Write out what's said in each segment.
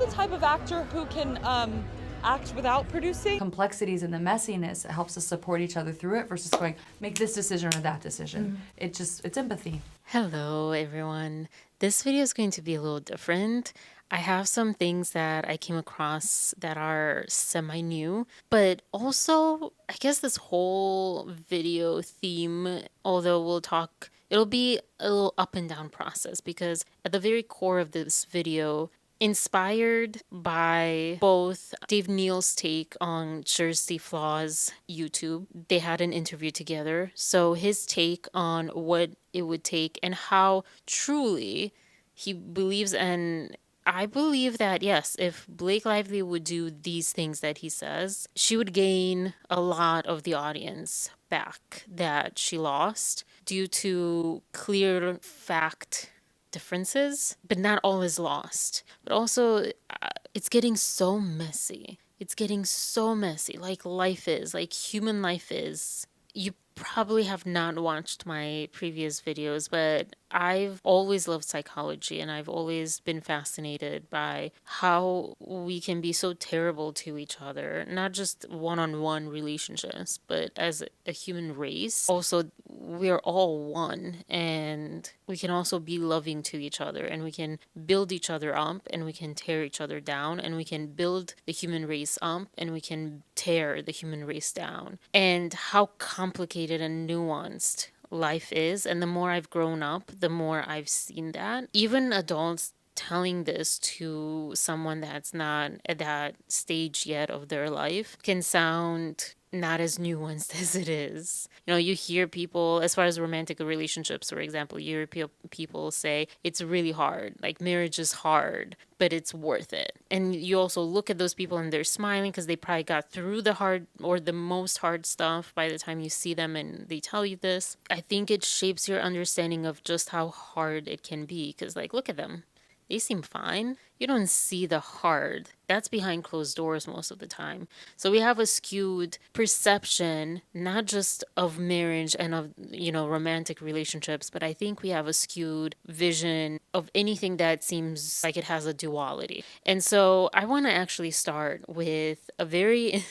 the type of actor who can act without producing. Complexities and the messiness helps us support each other through it versus going, make this decision or that decision. It's empathy. Hello, everyone. This video is going to be a little different. I have some things that I came across that are semi-new, but also, I guess this whole video theme, although it'll be a little up and down process because at the very core of this video, inspired by both Dave Neal's take on Jersey Flaws YouTube. They had an interview together. So his take on what it would take and how truly he believes, and I believe that, yes, if Blake Lively would do these things that he says, she would gain a lot of the audience back that she lost due to clear fact differences, but not all is lost. But also, it's getting so messy. It's getting so messy, like life is, like human life is. You probably have not watched my previous videos, but I've always loved psychology and I've always been fascinated by how we can be so terrible to each other, not just one-on-one relationships, but as a human race. Also, we're all one and we can also be loving to each other and we can build each other up and we can tear each other down and we can build the human race up and we can tear the human race down. And how complicated and nuanced life is. And the more I've grown up, the more I've seen that. Even adults telling this to someone that's not at that stage yet of their life can sound not as nuanced as it is. You know, you hear people, as far as romantic relationships, for example, you hear people say it's really hard, like marriage is hard, but it's worth it. And you also look at those people and they're smiling because they probably got through the hard or the most hard stuff by the time you see them and they tell you this. I think it shapes your understanding of just how hard it can be because, like, look at them. They seem fine. You don't see the hard. That's behind closed doors most of the time. So we have a skewed perception, not just of marriage and of, romantic relationships, but I think we have a skewed vision of anything that seems like it has a duality. And so I want to actually start with a very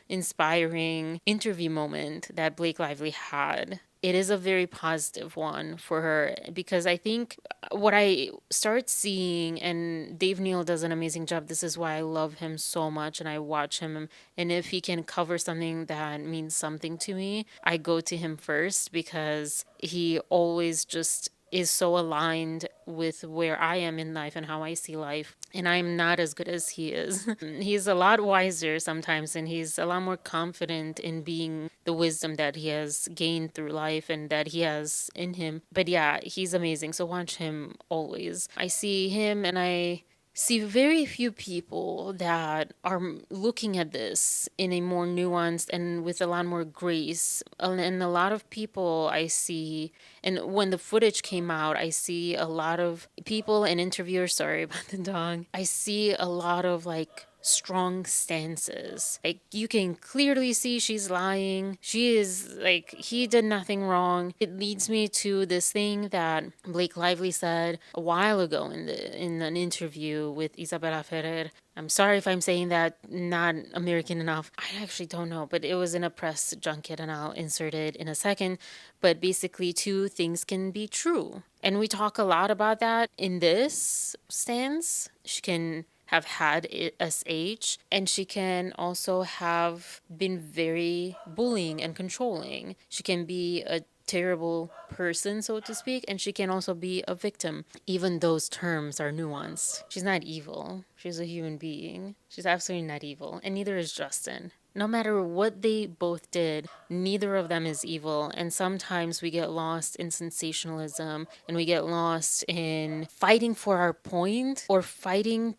inspiring interview moment that Blake Lively had. It is a very positive one for her because I think what I start seeing, and Dave Neal does an amazing job. This is why I love him so much and I watch him. And if he can cover something that means something to me, I go to him first because he always just is so aligned with where I am in life and how I see life. And I'm not as good as he is. He's a lot wiser sometimes, and he's a lot more confident in being the wisdom that he has gained through life and that he has in him. But yeah, he's amazing. So watch him always. I see him and I see very few people that are looking at this in a more nuanced and with a lot more grace. And a lot of people I see, and when the footage came out, I see a lot of people and interviewers, sorry about the dog, I see a lot of like strong stances. Like you can clearly see she's lying. She is like, he did nothing wrong. It leads me to this thing that Blake Lively said a while ago in an interview with Isabella Ferrer. I'm sorry if I'm saying that not American enough. I actually don't know, but it was in a press junket and I'll insert it in a second. But basically, two things can be true. And we talk a lot about that in this stance. She can have had SH, and she can also have been very bullying and controlling. She can be a terrible person, so to speak, and she can also be a victim. Even those terms are nuanced. She's not evil. She's a human being. She's absolutely not evil, and neither is Justin. No matter what they both did, neither of them is evil. And sometimes we get lost in sensationalism and we get lost in fighting for our point or fighting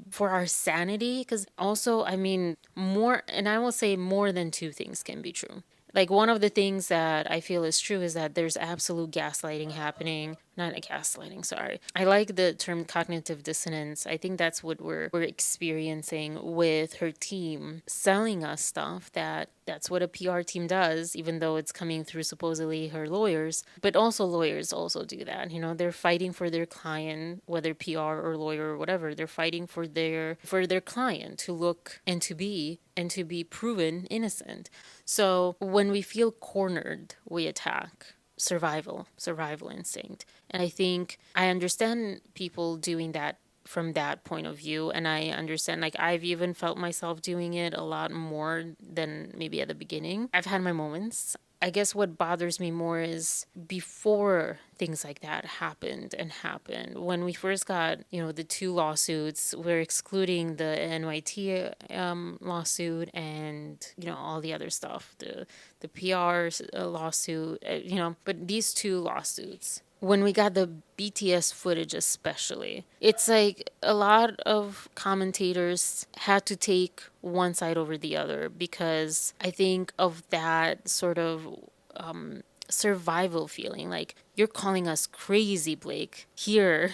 for our sanity. Because also, I mean, I will say more than two things can be true. Like one of the things that I feel is true is that there's absolute gaslighting happening not a gaslighting, sorry. I like the term cognitive dissonance. I think that's what we're experiencing with her team selling us stuff that's what a PR team does, even though it's coming through supposedly her lawyers. But also lawyers also do that. You know, they're fighting for their client, whether PR or lawyer or whatever. They're fighting for their client to look and to be proven innocent. So when we feel cornered, we attack. Survival instinct. And I think I understand people doing that from that point of view. And I understand, like, I've even felt myself doing it a lot more than maybe at the beginning. I've had my moments. I guess what bothers me more is before things like that happened. When we first got, the two lawsuits, we're excluding the NYT lawsuit and, all the other stuff, the PR lawsuit, but these two lawsuits. When we got the BTS footage, especially, it's like a lot of commentators had to take one side over the other because I think of that sort of survival feeling. Like, you're calling us crazy, Blake. Here,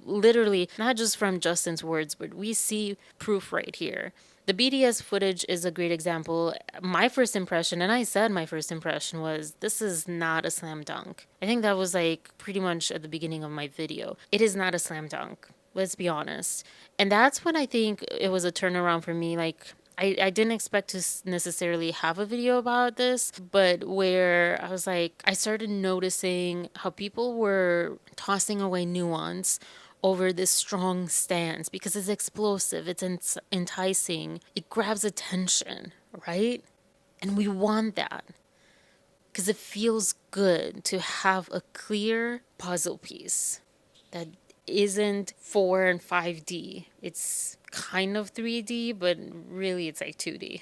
literally, not just from Justin's words, but we see proof right here. The BTS footage is a great example. My first impression, and I said my first impression, was this is not a slam dunk. I think that was like pretty much at the beginning of my video. It is not a slam dunk. Let's be honest. And that's when I think it was a turnaround for me. Like, I didn't expect to necessarily have a video about this, but where I was like, I started noticing how people were tossing away nuance over this strong stance because it's explosive, it's enticing, it grabs attention, right? And we want that because it feels good to have a clear puzzle piece that isn't 4 and 5D. It's kind of 3D, but really it's like 2D.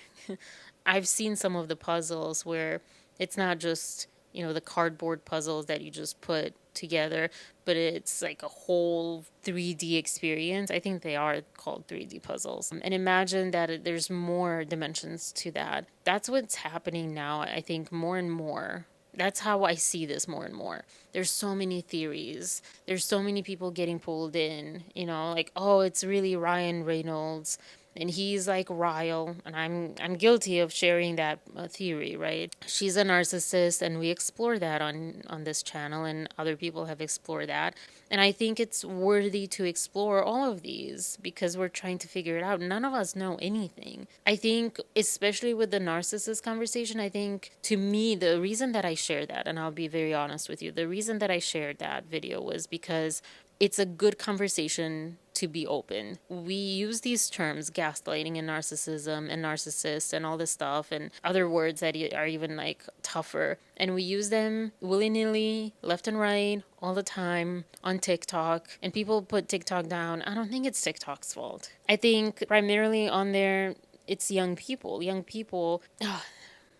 I've seen some of the puzzles where it's not just, the cardboard puzzles that you just put together, but it's like a whole 3D experience. I think they are called 3D puzzles. And imagine that there's more dimensions to that. That's what's happening now, I think, more and more. That's how I see this more and more. There's so many theories. There's so many people getting pulled in, like, oh, it's really Ryan Reynolds and he's like Ryle, and I'm guilty of sharing that theory, right? She's a narcissist, and we explore that on this channel, and other people have explored that. And I think it's worthy to explore all of these because we're trying to figure it out. None of us know anything. I think, especially with the narcissist conversation, I think to me, the reason that I shared that, and I'll be very honest with you, the reason that I shared that video was because it's a good conversation to be open. We use these terms, gaslighting and narcissism and narcissist and all this stuff and other words that are even like tougher. And we use them willy-nilly, left and right, all the time on TikTok. And people put TikTok down. I don't think it's TikTok's fault. I think primarily on there, it's young people.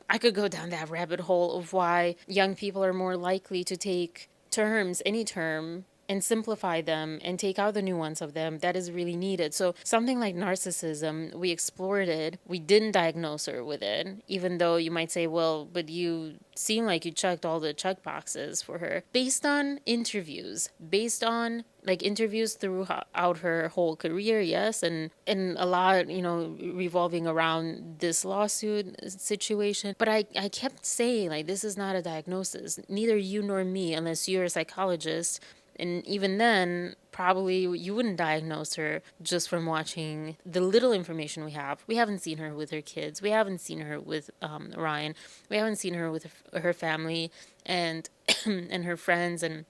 I could go down that rabbit hole of why young people are more likely to take terms, any term, and simplify them and take out the nuance of them that is really needed. So something like narcissism, we explored it. We didn't diagnose her with it, even though you might say, well, but you seem like you checked all the check boxes for her. Based on interviews, based on like interviews throughout her whole career, yes, and a lot, revolving around this lawsuit situation. But I kept saying, like, this is not a diagnosis. Neither you nor me, unless you're a psychologist. And even then, probably you wouldn't diagnose her just from watching the little information we have. We haven't seen her with her kids. We haven't seen her with Ryan. We haven't seen her with her family and and her friends. And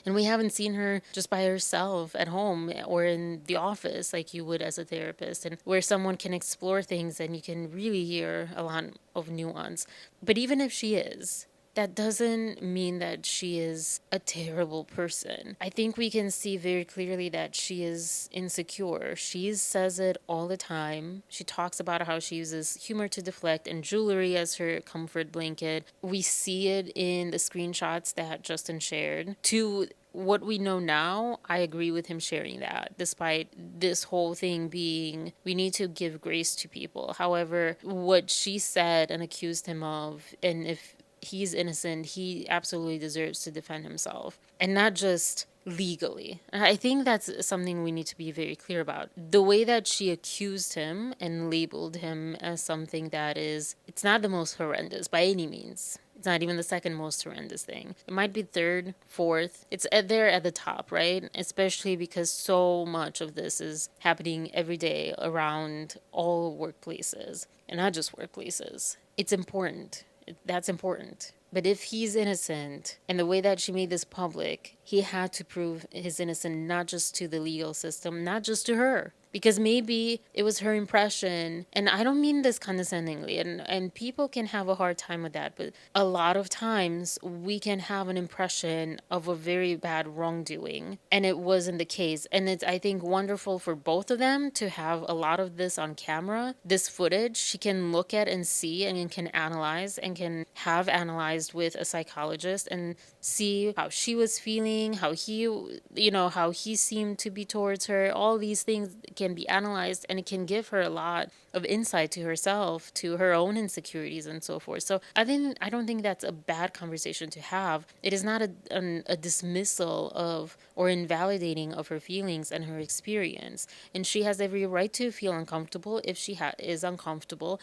we haven't seen her just by herself at home or in the office like you would as a therapist, and where someone can explore things and you can really hear a lot of nuance. But even if she is, that doesn't mean that she is a terrible person. I think we can see very clearly that she is insecure. She says it all the time. She talks about how she uses humor to deflect and jewelry as her comfort blanket. We see it in the screenshots that Justin shared. To what we know now, I agree with him sharing that, despite this whole thing being, we need to give grace to people. However, what she said and accused him of, and he's innocent. He absolutely deserves to defend himself, and not just legally. I think that's something we need to be very clear about. The way that she accused him and labeled him as something that is, it's not the most horrendous by any means. It's not even the second most horrendous thing. It might be third, fourth. It's there at the top, right? Especially because so much of this is happening every day around all workplaces, and not just workplaces. It's important. That's important. But if he's innocent, and the way that she made this public, he had to prove his innocence not just to the legal system, not just to her. Because maybe it was her impression, and I don't mean this condescendingly, and people can have a hard time with that, but a lot of times we can have an impression of a very bad wrongdoing, and it wasn't the case. And it's, I think, wonderful for both of them to have a lot of this on camera, this footage she can look at and see and can analyze and can have analyzed with a psychologist and see how she was feeling, how how he seemed to be towards her. All these things can be analyzed, and it can give her a lot of insight to herself, to her own insecurities and so forth. So I don't think that's a bad conversation to have. It is not a dismissal of or invalidating of her feelings and her experience, and she has every right to feel uncomfortable if she is uncomfortable.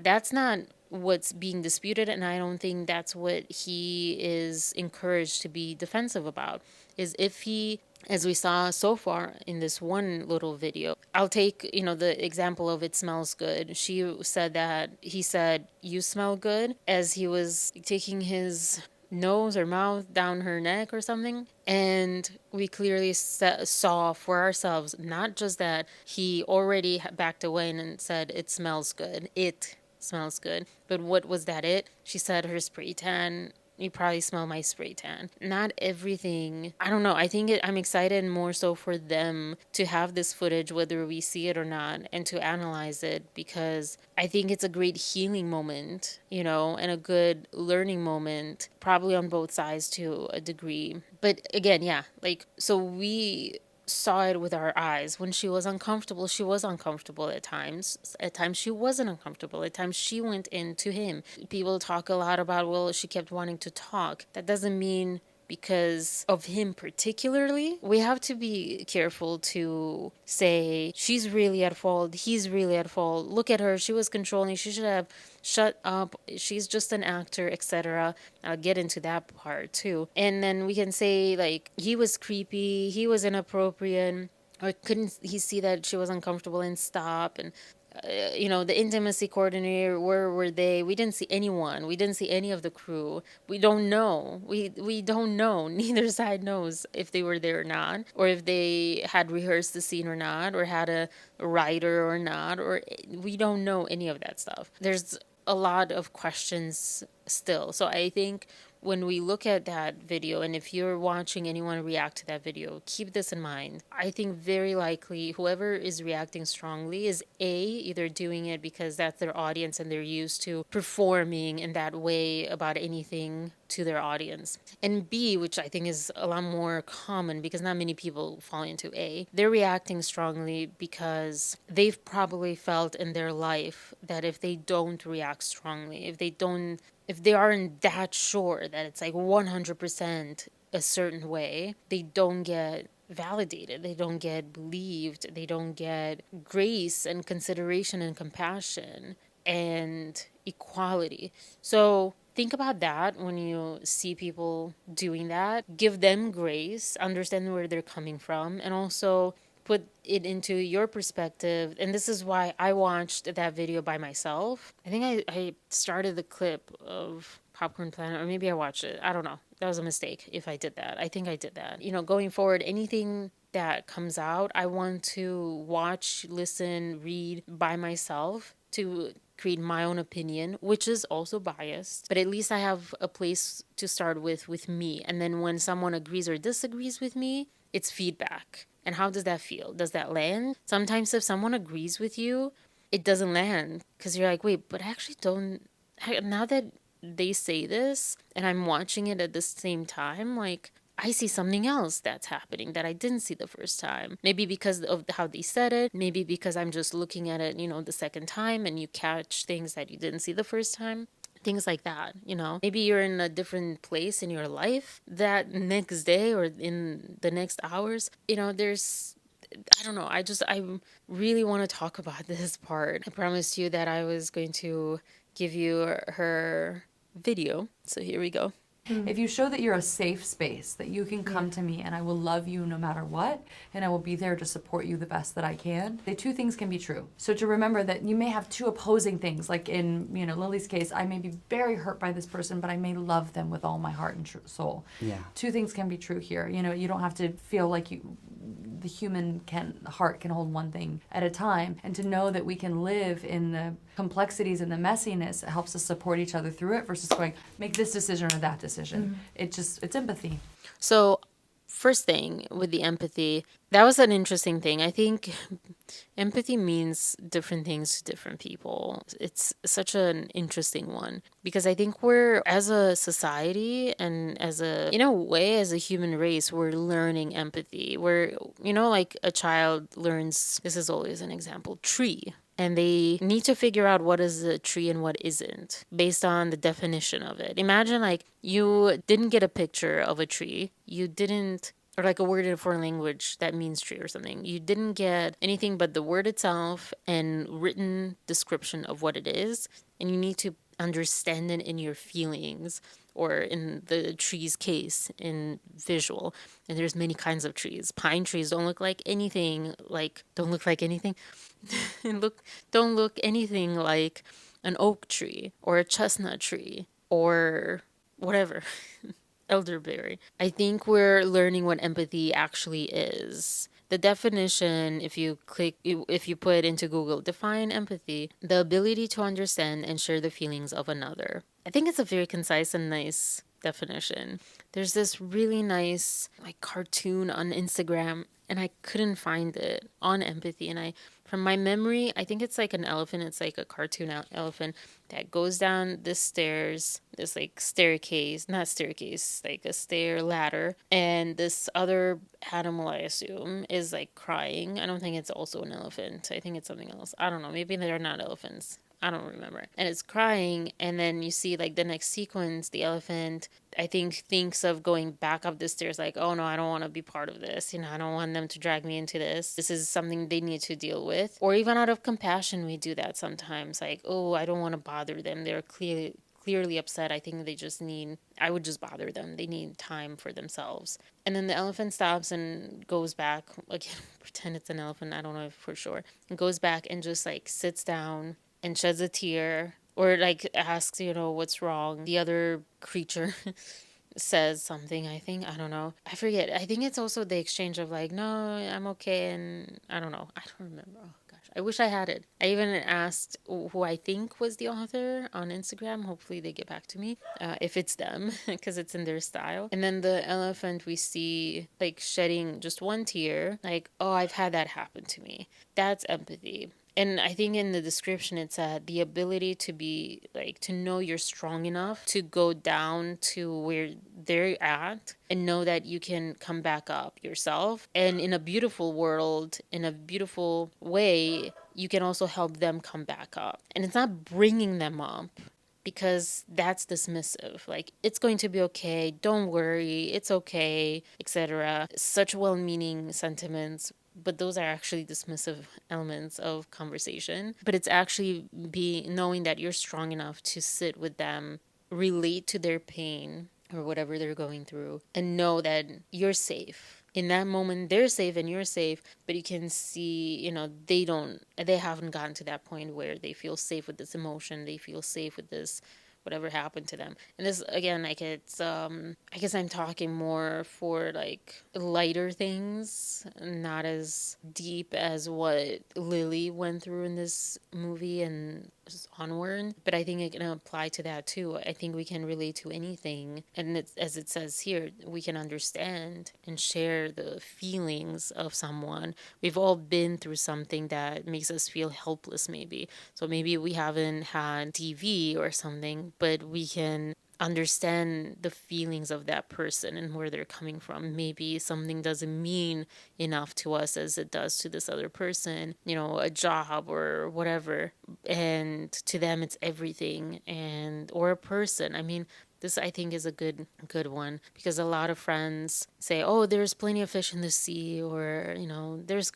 That's not what's being disputed, and I don't think that's what he is encouraged to be defensive about. Is if he, as we saw so far in this one little video, I'll take, the example of it smells good. She said that he said, "You smell good," as he was taking his nose or mouth down her neck or something. And we clearly saw for ourselves, not just that he already backed away and said, "It smells good. It smells good." But what was that it? She said her spray tan. "You probably smell my spray tan." Not everything. I don't know. I think I'm excited more so for them to have this footage, whether we see it or not, and to analyze it, because I think it's a great healing moment, and a good learning moment, probably on both sides to a degree. But again, yeah, so we saw it with our eyes. When she was uncomfortable, she was uncomfortable at times. At times she wasn't uncomfortable. At times she went into him. People talk a lot about, well, she kept wanting to talk. That doesn't mean because of him particularly. We have to be careful to say she's really at fault, he's really at fault, look at her, she was controlling, she should have shut up, she's just an actor, etc. I'll get into that part too. And then we can say he was creepy, he was inappropriate, or couldn't he see that she was uncomfortable and stop? And the intimacy coordinator, where were they? We didn't see anyone. We didn't see any of the crew. We don't know. We don't know. Neither side knows if they were there or not, or if they had rehearsed the scene or not, or had a writer or not, or we don't know any of that stuff. There's a lot of questions still. So I think when we look at that video, and if you're watching anyone react to that video, keep this in mind. I think very likely whoever is reacting strongly is either doing it because that's their audience and they're used to performing in that way about anything to their audience. And B, which I think is a lot more common because not many people fall into they're reacting strongly because they've probably felt in their life that if they don't react strongly, if they aren't that sure that it's 100% a certain way, they don't get validated, they don't get believed, they don't get grace and consideration and compassion and equality. So think about that when you see people doing that. Give them grace, understand where they're coming from, and also put it into your perspective. And this is why I watched that video by myself. I think I started the clip of Popcorn Planet, or maybe I watched it. I don't know. That was a mistake if I did that. I think I did that. Going forward, anything that comes out, I want to watch, listen, read by myself to create my own opinion, which is also biased, but at least I have a place to start with me. And then when someone agrees or disagrees with me, it's feedback. And how does that feel? Does that land? Sometimes if someone agrees with you, it doesn't land because you're like, wait, but I actually don't, now that they say this and I'm watching it at the same time, I see something else that's happening that I didn't see the first time. Maybe because of how they said it. Maybe because I'm just looking at it, the second time and you catch things that you didn't see the first time. things like that, you know. Maybe you're in a different place in your life that next day or in the next hours, you know. There's, I don't know, I really want to talk about this part. I promised you that I was going to give you her video, so here we go. If you show that you're a safe space, that you can come to me and I will love you no matter what, and I will be there to support you the best that I can, the two things can be true. So to remember that you may have two opposing things, like in, you know, Lily's case, I may be very hurt by this person, but I may love them with all my heart and soul. Yeah. Two things can be true here. You know, you don't have to feel like the human heart can hold one thing at a time, and to know that we can live in the complexities and the messiness, it helps us support each other through it versus going, make this decision or that decision. It's empathy. So first thing with the empathy, that was an interesting thing. I think empathy means different things to different people. It's such an interesting one because I think we're, as a society and as a, in a way, as a human race, we're learning empathy. We're, you know, like a child learns, this is always an example, tree. And they need to figure out what is a tree and what isn't based on the definition of it. Imagine like you didn't get a picture of a tree. You didn't, or like a word in a foreign language that means tree or something. You didn't get anything but the word itself and written description of what it is. And you need to understand it in your feelings, or in the tree's case, in visual. And there's many kinds of trees. Pine trees don't look like anything, don't look anything like an oak tree or a chestnut tree or whatever. Elderberry. I think we're learning what empathy actually is. The definition, if you put into Google, define empathy, the ability to understand and share the feelings of another. I think it's a very concise and nice definition. There's this really nice like cartoon on Instagram, and I couldn't find it on empathy. And from my memory, I think it's like an elephant. It's like a cartoon elephant that goes down this stairs, this like not staircase, like a stair ladder. And this other animal, I assume, is like crying. I don't think it's also an elephant. I think it's something else. I don't know. Maybe they're not elephants. I don't remember. And it's crying, and then you see like the next sequence, the elephant, I think, thinks of going back up the stairs like, oh no, I don't want to be part of this. You know, I don't want them to drag me into this. This is something they need to deal with. Or even out of compassion, we do that sometimes. Like, oh, I don't want to bother them. They're clearly upset. I think I would just bother them. They need time for themselves. And then the elephant stops and goes back, again, pretend it's an elephant, I don't know for sure, and goes back and just like sits down and sheds a tear, or like asks, you know, what's wrong. The other creature says something, I think, I don't know. I forget. I think it's also the exchange of like, no, I'm okay, and I don't know. I don't remember. Oh gosh, I wish I had it. I even asked who I think was the author on Instagram. Hopefully they get back to me if it's them, because it's in their style. And then the elephant we see like shedding just one tear, like, oh, I've had that happen to me. That's empathy. And I think in the description it said the ability to be like, to know you're strong enough to go down to where they're at and know that you can come back up yourself. And in a beautiful world, in a beautiful way, you can also help them come back up. And it's not bringing them up, because that's dismissive. Like, it's going to be okay, don't worry, it's okay, etc. Such well-meaning sentiments, but those are actually dismissive elements of conversation. But it's actually knowing that you're strong enough to sit with them, relate to their pain or whatever they're going through, and know that you're safe. In that moment, they're safe and you're safe, but you can see, you know, they haven't gotten to that point where they feel safe with this emotion, they feel safe with this whatever happened to them. And this, again, like, it's I guess I'm talking more for like lighter things, not as deep as what Lily went through in this movie and onward, but I think it can apply to that too. I think we can relate to anything, and it's, as it says here, we can understand and share the feelings of someone. We've all been through something that makes us feel helpless, maybe. So maybe we haven't had TV or something, but we can understand the feelings of that person and where they're coming from. Maybe something doesn't mean enough to us as it does to this other person, a job or whatever. And to them it's everything, and or a person. I mean, this I think is a good one, because a lot of friends say, "Oh, there's plenty of fish in the sea," or there's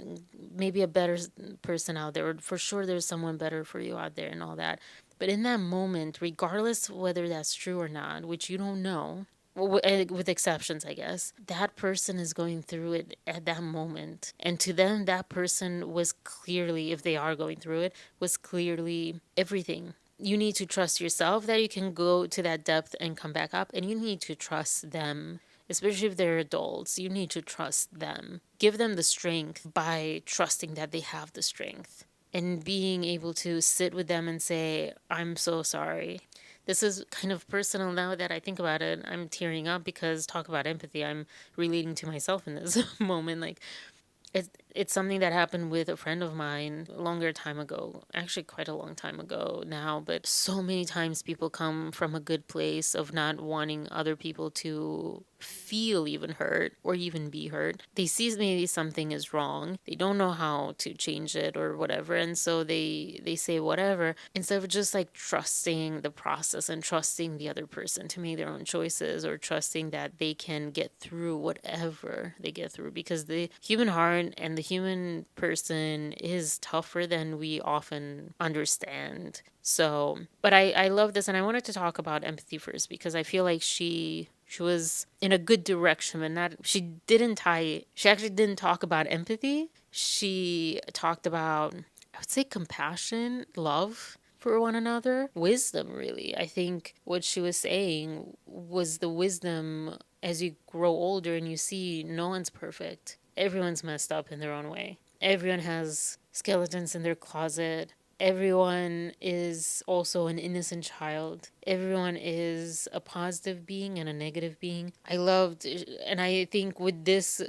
maybe a better person out there, or for sure there's someone better for you out there, and all that. But in that moment, regardless whether that's true or not, which you don't know, with exceptions, I guess, that person is going through it at that moment. And to them, that person was clearly, if they are going through it, was clearly everything. You need to trust yourself that you can go to that depth and come back up, and you need to trust them. Especially if they're adults, you need to trust them. Give them the strength by trusting that they have the strength, and being able to sit with them and say, "I'm so sorry." This is kind of personal now that I think about it. I'm tearing up because, talk about empathy, I'm relating to myself in this moment. Like, it's something that happened with a friend of mine a longer time ago, actually quite a long time ago now, but so many times people come from a good place of not wanting other people to feel even hurt or even be hurt. They see maybe something is wrong. They don't know how to change it or whatever, and so they say whatever, instead of just like trusting the process and trusting the other person to make their own choices, or trusting that they can get through whatever they get through, because the human heart and the human person is tougher than we often understand. So, but I love this, and I wanted to talk about empathy first, because I feel like she was in a good direction, but not, she actually didn't talk about empathy. She talked about, I would say, compassion, love for one another, wisdom, really. I think what she was saying was the wisdom as you grow older and you see no one's perfect. Everyone's messed up in their own way. Everyone has skeletons in their closet. Everyone is also an innocent child. Everyone is a positive being and a negative being. I loved, and I think with this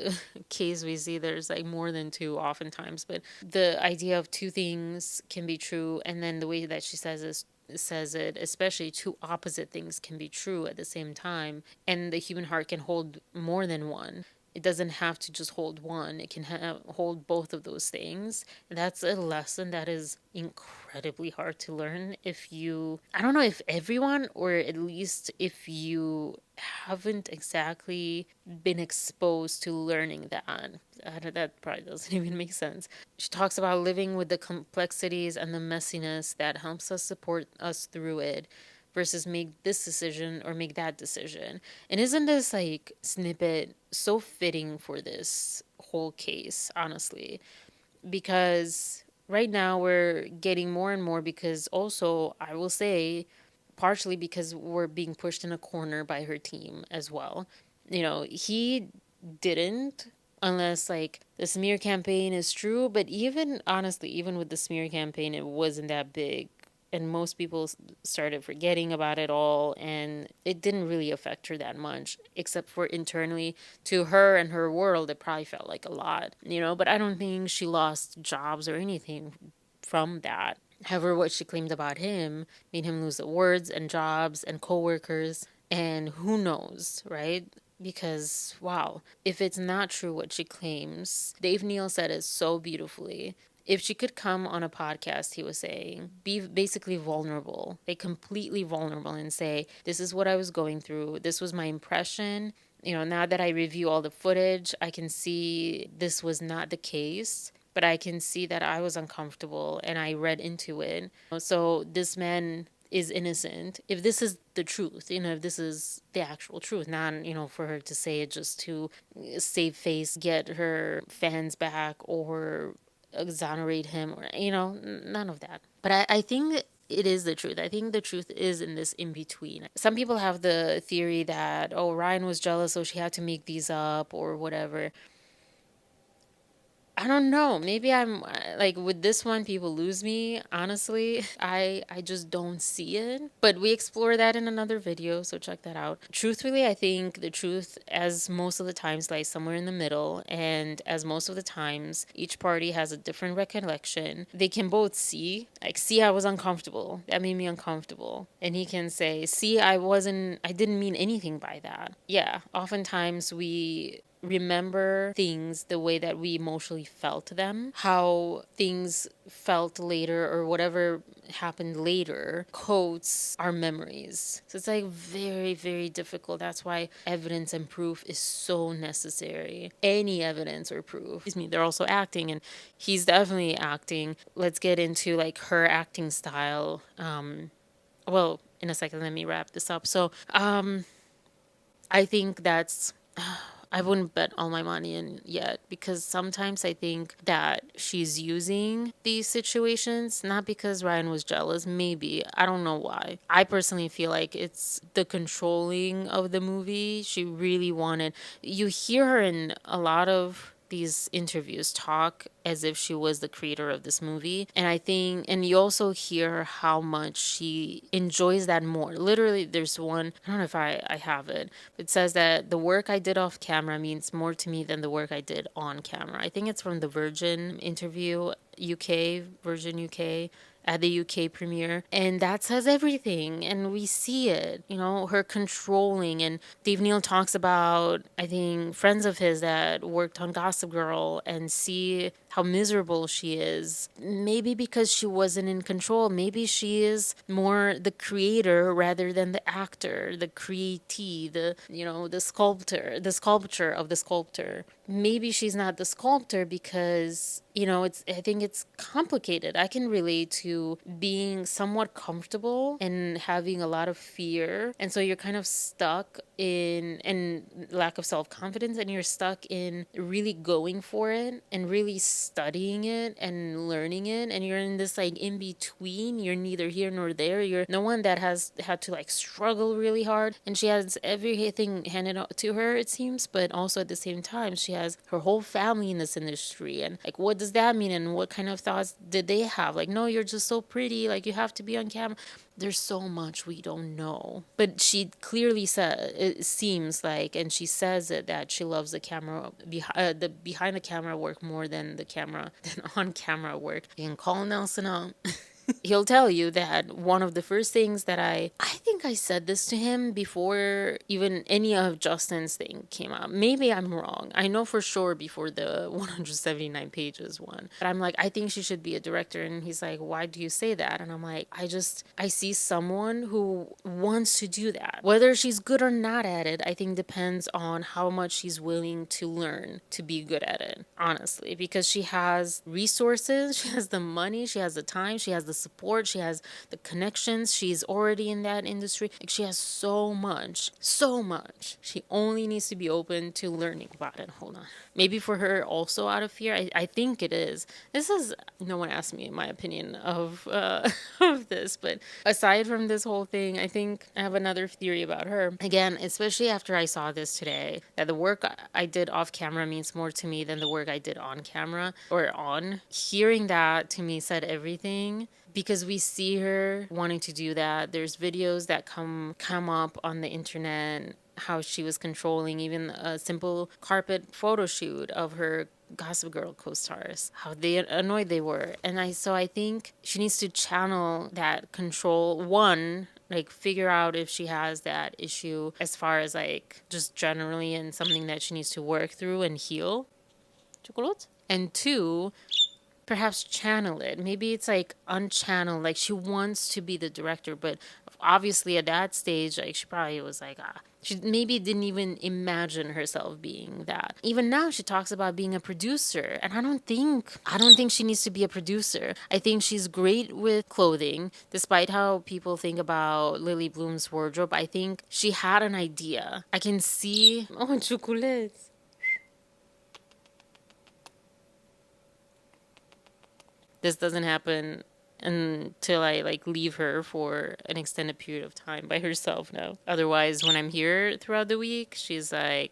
case, we see there's like more than two oftentimes, but the idea of two things can be true, and then the way that she says it, especially two opposite things can be true at the same time, and the human heart can hold more than one. It doesn't have to just hold one. It can hold both of those things. And that's a lesson that is incredibly hard to learn if you, I don't know if everyone, or at least if you haven't exactly been exposed to learning that. That probably doesn't even make sense. She talks about living with the complexities and the messiness that helps us support us through it, versus make this decision or make that decision. And isn't this like snippet so fitting for this whole case, honestly? Because right now we're getting more and more, because also, I will say, partially because we're being pushed in a corner by her team as well. He didn't, unless like the smear campaign is true, but even honestly, even with the smear campaign, it wasn't that big, and most people started forgetting about it all, and it didn't really affect her that much, except for internally to her and her world. It probably felt like a lot, but I don't think she lost jobs or anything from that. However, what she claimed about him made him lose awards and jobs and coworkers, and who knows, right? Because, wow, if it's not true what she claims, Dave Neal said it so beautifully. If she could come on a podcast, he was saying, be basically vulnerable, like completely vulnerable, and say, this is what I was going through. This was my impression. Now that I review all the footage, I can see this was not the case, but I can see that I was uncomfortable and I read into it. So this man is innocent. If this is the truth, if this is the actual truth, not, for her to say it just to save face, get her fans back, or exonerate him, or none of that. But I think it is the truth. I think the truth is in this in between. Some people have the theory that, oh, Ryan was jealous, so she had to make these up or whatever. I don't know. Maybe I'm like with this one, people lose me. Honestly, I just don't see it. But we explore that in another video, so check that out. Truthfully, I think the truth, as most of the times, lies somewhere in the middle, and as most of the times, each party has a different recollection. They can both see, like, see, I was uncomfortable. That made me uncomfortable, and he can say, see, I didn't mean anything by that. Yeah, oftentimes we remember things the way that we emotionally felt them, how things felt later or whatever happened later coats our memories. So it's like very, very difficult. That's why evidence and proof is so necessary. Any evidence or proof. Excuse me, they're also acting, and he's definitely acting. Let's get into like her acting style. Well, in a second, let me wrap this up. So, I think that's I wouldn't bet all my money in yet, because sometimes I think that she's using these situations, not because Ryan was jealous, maybe. I don't know why. I personally feel like it's the controlling of the movie. She really wanted, you hear her in a lot of these interviews talk as if she was the creator of this movie. And I think, and you also hear how much she enjoys that more. Literally, there's one, I don't know if I have it, but it says that the work I did off camera means more to me than the work I did on camera. I think it's from the Virgin interview, Virgin UK, at the UK premiere. And that says everything. And we see it, you know, her controlling. And Dave Neal talks about, I think, friends of his that worked on Gossip Girl and see how miserable she is. Maybe because she wasn't in control. Maybe she is more the creator rather than the actor, the createe, the sculpture of the sculptor. Maybe she's not the sculptor because, I think it's complicated. I can relate to being somewhat comfortable and having a lot of fear. And so you're kind of stuck in lack of self-confidence, and you're stuck in really going for it and really studying it and learning it, and you're in this like in between. You're neither here nor there. You're no one that has had to like struggle really hard, and she has everything handed out to her, it seems, but also at the same time she has her whole family in this industry. And like, what does that mean, and what kind of thoughts did they have? Like, no, you're just so pretty, like you have to be on camera. There's so much we don't know, but she clearly said, it seems like, and she says it, that she loves the camera, the behind the camera work more than than on camera work. You can call Nelson out. He'll tell you that one of the first things that I think I said this to him before even any of Justin's thing came out. Maybe I'm wrong. I know for sure before the 179 pages one. But I'm like, I think she should be a director. And he's like, why do you say that? And I'm like, I see someone who wants to do that. Whether she's good or not at it, I think depends on how much she's willing to learn to be good at it, honestly. Because she has resources, she has the money, she has the time, she has the support, she has the connections, she's already in that industry. Like, she has so much. She only needs to be open to learning about it. Hold on. Maybe for her also out of fear. I think it is. This is, no one asked me my opinion of of this, but aside from this whole thing, I think I have another theory about her. Again, especially after I saw this today, that the work I did off camera means more to me than the work I did on camera or on. Hearing that to me said everything. Because we see her wanting to do that. There's videos that come up on the internet, how she was controlling even a simple carpet photo shoot of her Gossip Girl co-stars, how annoyed they were. And I think she needs to channel that control. One, like, figure out if she has that issue as far as like just generally, and something that she needs to work through and heal. Chocolate. And two, perhaps channel it. Maybe it's like unchanneled, like she wants to be the director, but obviously at that stage, like, she probably was like, she maybe didn't even imagine herself being that. Even now she talks about being a producer, and I don't think she needs to be a producer. I think she's great with clothing, despite how people think about Lily Bloom's wardrobe. I think she had an idea. I can see, chocolate. This doesn't happen until I like leave her for an extended period of time by herself now. Otherwise, when I'm here throughout the week, she's like,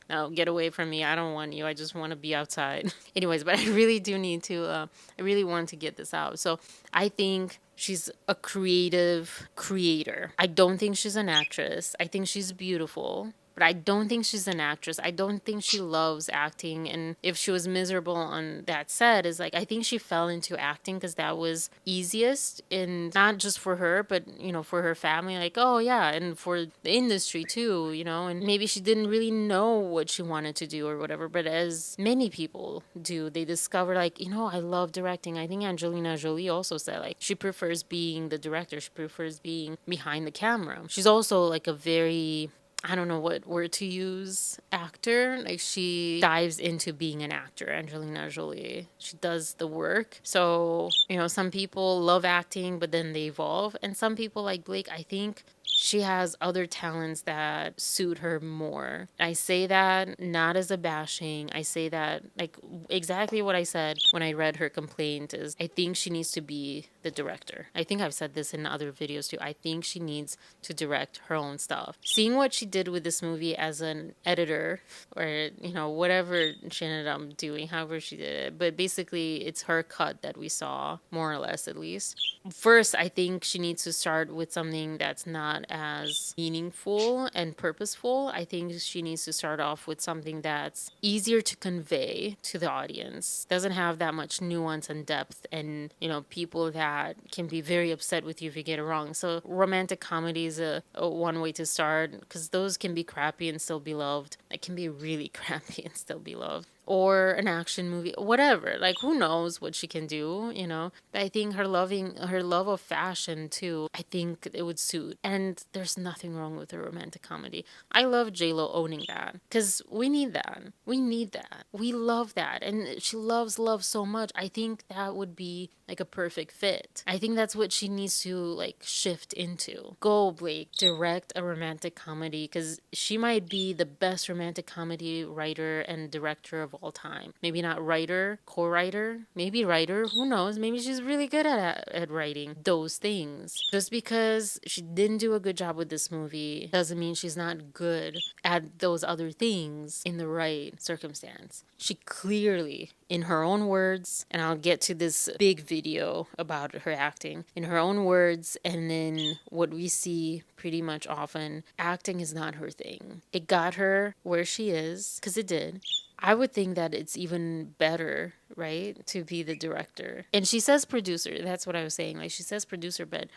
no, get away from me. I don't want you. I just want to be outside. Anyways, but I really do need to, I really want to get this out. So I think she's a creative creator. I don't think she's an actress. I think she's beautiful. But I don't think she's an actress. I don't think she loves acting. And if she was miserable on that set, is like, I think she fell into acting because that was easiest, and not just for her, but, you know, for her family. Like, oh, yeah, and for the industry too, you know. And maybe she didn't really know what she wanted to do or whatever. But as many people do, they discover, like, you know, I love directing. I think Angelina Jolie also said, like, she prefers being the director, she prefers being behind the camera. She's also like a very, I don't know what word to use, actor. Like, she dives into being an actor, Angelina Jolie. She does the work. So, you know, some people love acting, but then they evolve. And some people, like Blake, I think she has other talents that suit her more. I say that not as a bashing. I say that, like, exactly what I said when I read her complaint is, I think she needs to be the director. I think I've said this in other videos too. I think she needs to direct her own stuff. Seeing what she did with this movie as an editor, or, you know, whatever she ended up doing, however she did it, but basically it's her cut that we saw, more or less, at least. First, I think she needs to start with something that's not as meaningful and purposeful. I think she needs to start off with something that's easier to convey to the audience, doesn't have that much nuance and depth, and, you know, people that can be very upset with you if you get it wrong. So romantic comedy is a one way to start, because those can be crappy and still be loved. It can be really crappy and still be loved. Or an action movie, whatever. Like, who knows what she can do, you know? But I think her love of fashion too, I think it would suit. And there's nothing wrong with a romantic comedy. I love J-Lo owning that, because we need that. We need that. We love that. And she loves love so much. I think that would be like a perfect fit. I think that's what she needs to, like, shift into. Go, Blake, direct a romantic comedy, because she might be the best romantic comedy writer and director of all time. Maybe not writer, co-writer, maybe writer, who knows? Maybe she's really good at writing those things. Just because she didn't do a good job with this movie doesn't mean she's not good at those other things in the right circumstance. She clearly, in her own words, and I'll get to this big video about her acting, in her own words, and then what we see pretty much often, acting is not her thing. It got her where she is, because it did. I would think that it's even better, right, to be the director. And she says producer. That's what I was saying. Like, she says producer, but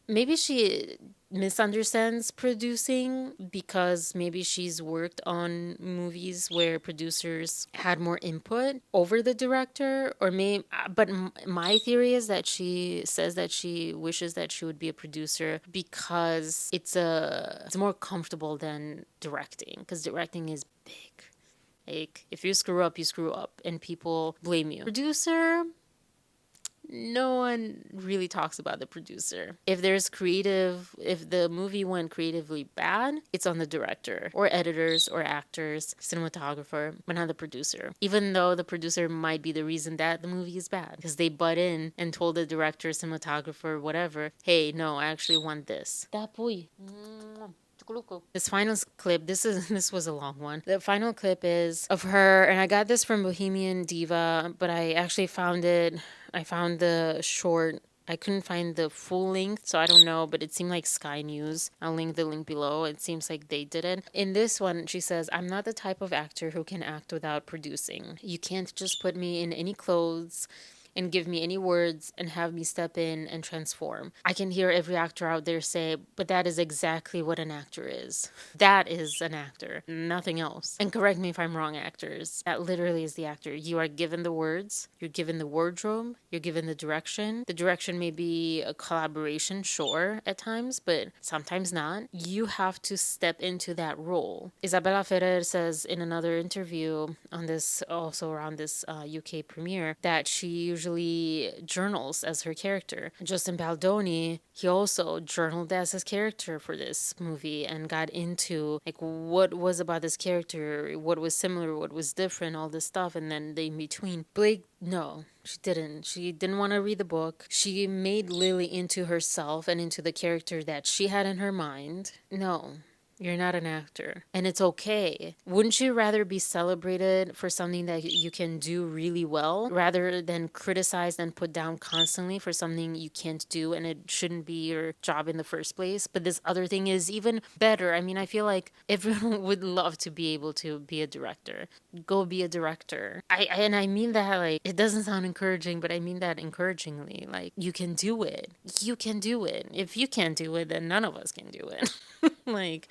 maybe she misunderstands producing, because maybe she's worked on movies where producers had more input over the director, or but my theory is that she says that she wishes that she would be a producer because it's more comfortable than directing, because directing is big. Like, if you screw up, you screw up, and people blame you. Producer, no one really talks about the producer. If the movie went creatively bad, it's on the director or editors or actors, cinematographer, but not the producer. Even though the producer might be the reason that the movie is bad, because they butt in and told the director, cinematographer, whatever, hey, no, I actually want this. Tapoy. This final clip, this was a long one. The final clip is of her, and I got this from Bohemian Diva, but I actually found the short. I couldn't find the full length, so I don't know, but it seemed like Sky News. I'll link the link below. It seems like they did it. In this one, she says, "I'm not the type of actor who can act without producing. You can't just put me in any clothes and give me any words and have me step in and transform. I can hear every actor out there say, but that is exactly what an actor is. That is an actor, nothing else. And correct me if I'm wrong, actors. That literally is the actor. You are given the words, you're given the wardrobe, you're given the direction. The direction may be a collaboration, sure, at times, but sometimes not. You have to step into that role." Isabella Ferrer says in another interview on this, also around this UK premiere, that she usually journals as her character. Justin Baldoni, he also journaled as his character for this movie and got into, like, what was about this character, what was similar, what was different, all this stuff, and then the in-between. Blake, no, she didn't. She didn't want to read the book. She made Lily into herself and into the character that she had in her mind. No. You're not an actor. And it's okay. Wouldn't you rather be celebrated for something that you can do really well rather than criticized and put down constantly for something you can't do and it shouldn't be your job in the first place? But this other thing is even better. I mean, I feel like everyone would love to be able to be a director. Go be a director. And I mean that, like, it doesn't sound encouraging, but I mean that encouragingly. Like, you can do it. You can do it. If you can't do it, then none of us can do it. Like,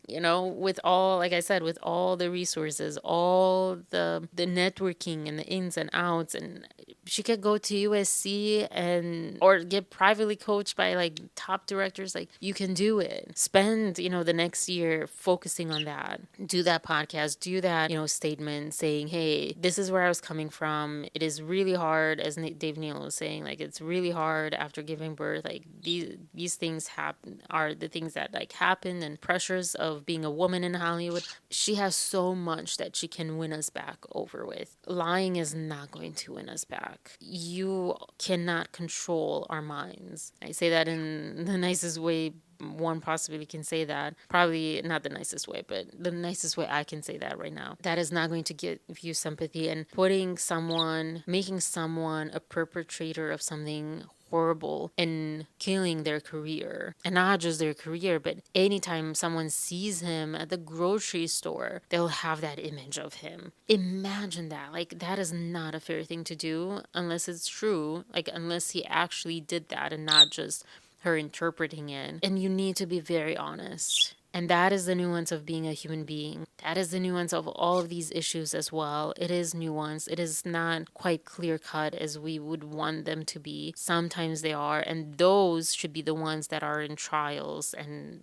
with all, like I said, with all the resources, all the networking and the ins and outs, and she could go to USC and or get privately coached by like top directors. Like, you can do it. Spend, the next year focusing on that. Do that podcast, do that, statement saying, hey, this is where I was coming from. It is really hard, as Dave Neal was saying, like, it's really hard after giving birth. Like, these things happen are the things that like happen, and pressures of being a woman in Hollywood. She has so much that she can win us back over with. Lying is not going to win us back. You cannot control our minds. I say that in the nicest way one possibly can say that. Probably not the nicest way, but the nicest way I can say that right now. That is not going to give you sympathy, and making someone a perpetrator of something horrible and killing their career. And not just their career, but anytime someone sees him at the grocery store, they'll have that image of him. Imagine that. Like, that is not a fair thing to do unless it's true. Like, unless he actually did that and not just her interpreting it. And you need to be very honest. And that is the nuance of being a human being. That is the nuance of all of these issues as well. It is nuanced. It is not quite clear cut as we would want them to be. Sometimes they are. And those should be the ones that are in trials and,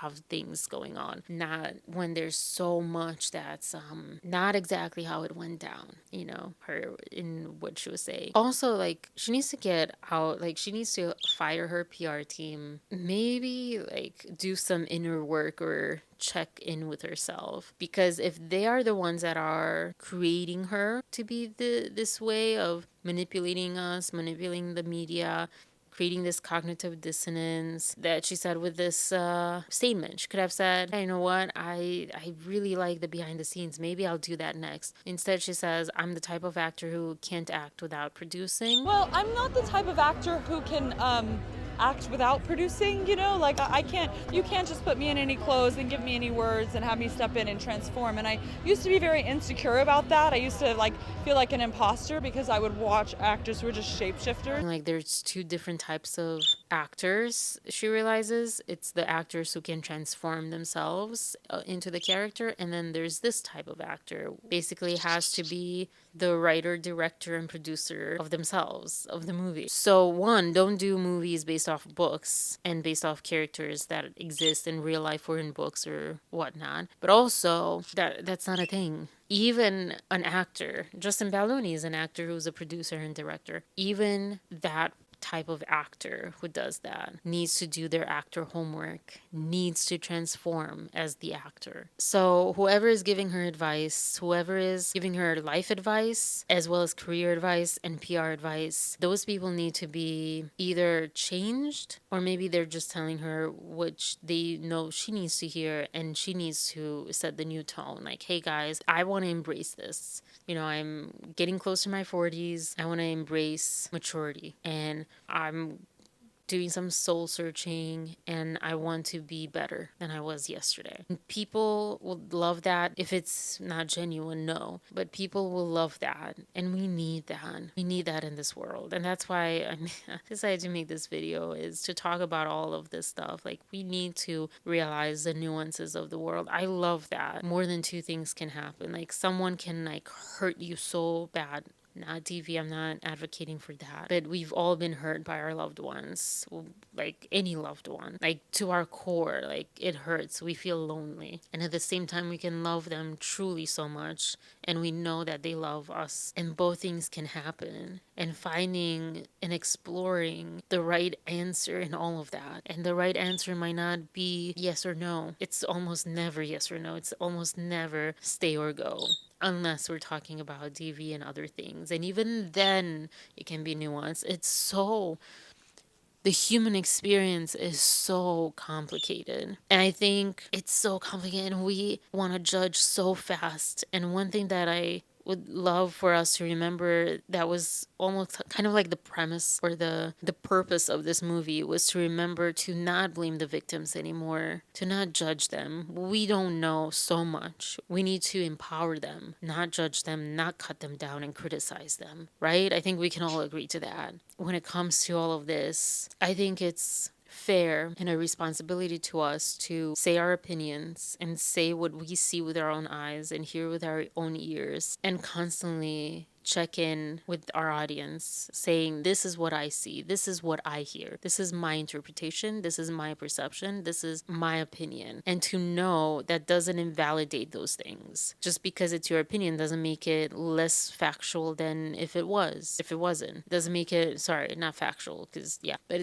have things going on. Not when there's so much that's not exactly how it went down, her in what she was saying. Also, like, she needs to get out, like, she needs to fire her PR team. Maybe, like, do some inner work or check in with herself, because if they are the ones that are creating her to be this way of manipulating us, manipulating the media, creating this cognitive dissonance that she said with this statement. She could have said, you know what, I really like the behind the scenes. Maybe I'll do that next. Instead, she says, I'm the type of actor who can't act without producing. Well, I'm not the type of actor who can act without producing, like I can't, you can't just put me in any clothes and give me any words and have me step in and transform. And I used to be very insecure about that. I used to feel like an imposter because I would watch actors who were just shapeshifters. Like, there's two different types of actors, she realizes. It's the actors who can transform themselves into the character, and then there's this type of actor. Basically has to be the writer, director, and producer of themselves, of the movie. So, one, don't do movies based off books and based off characters that exist in real life or in books or whatnot. But also, that's not a thing. Even an actor, Justin Baldoni is an actor who's a producer and director. Even that type of actor who does that needs to do their actor homework, needs to transform as the actor. So whoever is giving her advice, whoever is giving her life advice, as well as career advice and PR advice, those people need to be either changed, or maybe they're just telling her what they know she needs to hear, and she needs to set the new tone. Like, hey guys, I want to embrace this. I'm getting close to my 40s. I want to embrace maturity, and I'm doing some soul searching, and I want to be better than I was yesterday. And people will love that. If it's not genuine, no. But people will love that, and we need that. We need that in this world. And that's why I decided to make this video, is to talk about all of this stuff. Like, we need to realize the nuances of the world. I love that. More than two things can happen. Like, someone can hurt you so bad. Not DV, I'm not advocating for that. But we've all been hurt by our loved ones. Like, any loved one. Like, to our core, like, it hurts. We feel lonely. And at the same time, we can love them truly so much. And we know that they love us. And both things can happen. And finding and exploring the right answer in all of that. And the right answer might not be yes or no. It's almost never yes or no. It's almost never stay or go. Unless we're talking about DV and other things. And even then, it can be nuanced. It's so the human experience is so complicated. And I think it's so complicated and we want to judge so fast. And one thing that I would love for us to remember that was almost kind of like the premise or the purpose of this movie was to remember to not blame the victims anymore, to not judge them. We don't know so much. We need to empower them, not judge them, not cut them down and criticize them, right? I think we can all agree to that. When it comes to all of this, I think it's fair and a responsibility to us to say our opinions and say what we see with our own eyes and hear with our own ears and constantly check in with our audience saying, this is what I see, this is what I hear, this is my interpretation, this is my perception, this is my opinion. And to know that doesn't invalidate those things. Just because it's your opinion doesn't make it less factual than if it wasn't. It doesn't make it, sorry, not factual, because but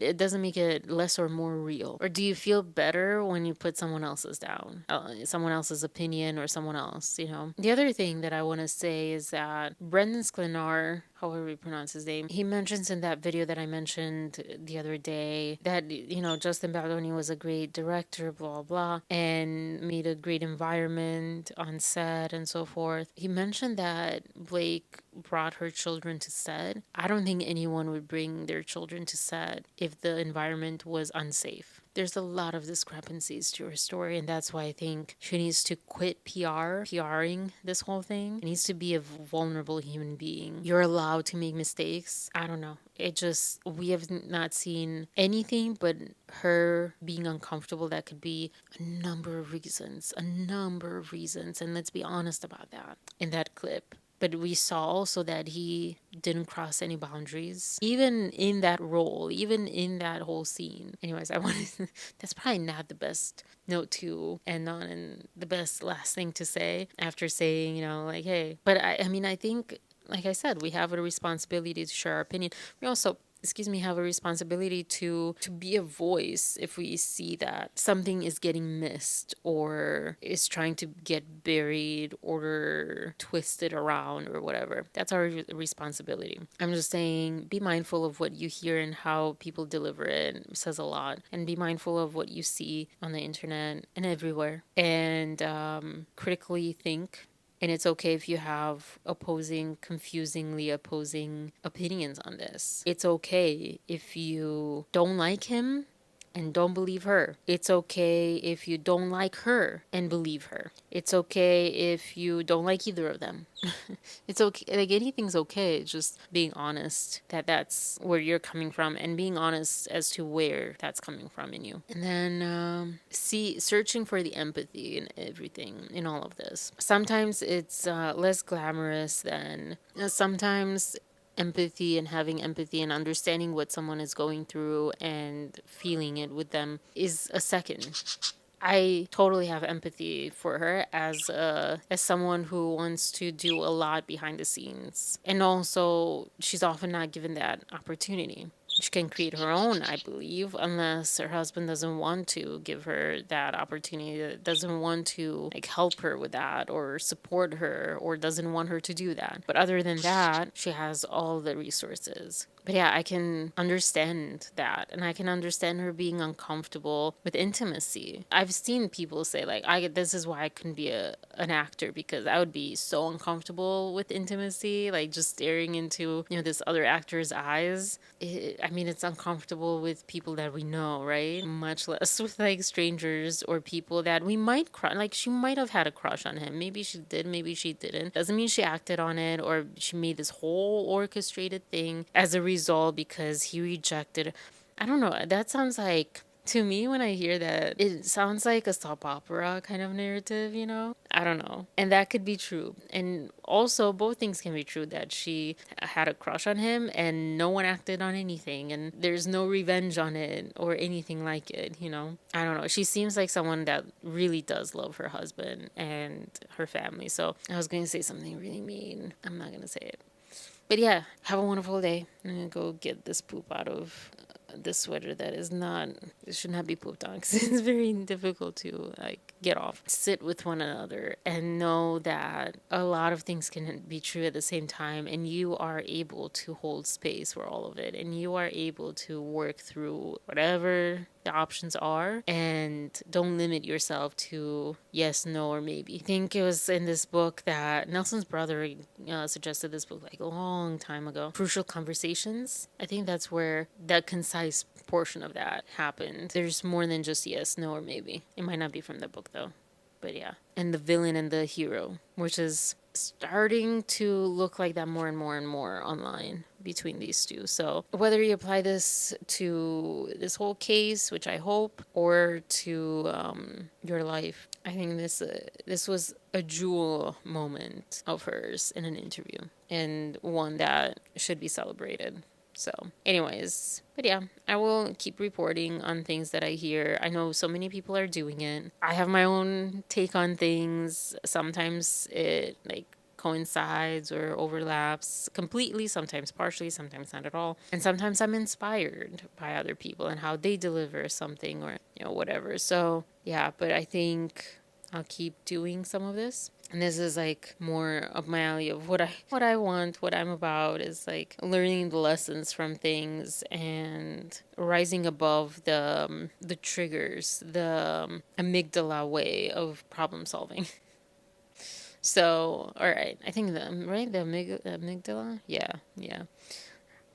it doesn't make it less or more real. Or do you feel better when you put someone else's down, someone else's opinion or someone else, The other thing that I want to say is that Brendan Sklenar, however you pronounce his name, he mentions in that video that I mentioned the other day that, Justin Baldoni was a great director, blah, blah, and made a great environment on set and so forth. He mentioned that Blake brought her children to set. I don't think anyone would bring their children to set if the environment was unsafe. There's a lot of discrepancies to her story, and that's why I think she needs to quit PRing this whole thing. It needs to be a vulnerable human being. You're allowed to make mistakes. I don't know. We have not seen anything but her being uncomfortable. That could be a number of reasons. And let's be honest about that in that clip. But we saw also that he didn't cross any boundaries, even in that role, even in that whole scene. Anyways, that's probably not the best note to end on and the best last thing to say after saying, hey. But I think, like I said, we have a responsibility to share our opinion. We also have a responsibility to be a voice if we see that something is getting missed or is trying to get buried or twisted around or whatever. That's our responsibility. I'm just saying, be mindful of what you hear and how people deliver it. It says a lot. And be mindful of what you see on the internet and everywhere. And critically think. And it's okay if you have confusingly opposing opinions on this. It's okay if you don't like him and don't believe her. It's okay if you don't like her and believe her. It's okay if you don't like either of them. It's okay. Like, anything's okay. It's just being honest that that's where you're coming from and being honest as to where that's coming from in you. And then searching for the empathy in everything, in all of this. Sometimes it's less glamorous than sometimes empathy and having empathy and understanding what someone is going through and feeling it with them is a second. I totally have empathy for her as someone who wants to do a lot behind the scenes. And also, she's often not given that opportunity. She can create her own, I believe, unless her husband doesn't want to give her that opportunity, doesn't want to help her with that or support her or doesn't want her to do that. But other than that, she has all the resources. But yeah, I can understand that. And I can understand her being uncomfortable with intimacy. I've seen people say, this is why I couldn't be an actor, because I would be so uncomfortable with intimacy, just staring into, this other actor's eyes. It's uncomfortable with people that we know, right? Much less with, strangers or people that we might crush. She might have had a crush on him. Maybe she did, maybe she didn't. Doesn't mean she acted on it or she made this whole orchestrated thing as a result because he rejected. I don't know. That sounds like, to me, when I hear that, it sounds like a soap opera kind of narrative, I don't know. And that could be true. And also, both things can be true, that she had a crush on him and no one acted on anything and there's no revenge on it or anything like it, I don't know. She seems like someone that really does love her husband and her family. So I was going to say something really mean. I'm not going to say it. But yeah, have a wonderful day. I'm going to go get this poop out of this sweater that is not, it should not be pooped on because it's very difficult to like get off. Sit with one another and know that a lot of things can be true at the same time, and you are able to hold space for all of it, and you are able to work through whatever the options are, and don't limit yourself to yes, no, or maybe. I think it was in this book that Nelson's brother suggested this book like a long time ago, Crucial Conversations. I think that's where that concise portion of that happened. There's more than just yes, no, or maybe. It might not be from the book though, but yeah. And the villain and the hero, which is starting to look like that more and more and more online between these two. So whether you apply this to this whole case, which I hope, or to your life, I think this was a jewel moment of hers in an interview, and one that should be celebrated. So, anyways, but yeah, I will keep reporting on things that I hear. I know so many people are doing it. I have my own take on things. Sometimes it like coincides or overlaps completely, sometimes partially, sometimes not at all. And sometimes I'm inspired by other people and how they deliver something, or, you know, whatever. So, yeah, but I think I'll keep doing some of this. And this is like more up my alley of what I want, what I'm about is like learning the lessons from things and rising above the triggers, the amygdala way of problem solving. So, all right, I think the amygdala, yeah.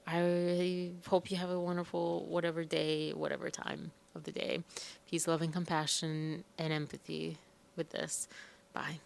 I hope you have a wonderful whatever day, whatever time of the day. Peace, love, and compassion, and empathy with this. Bye.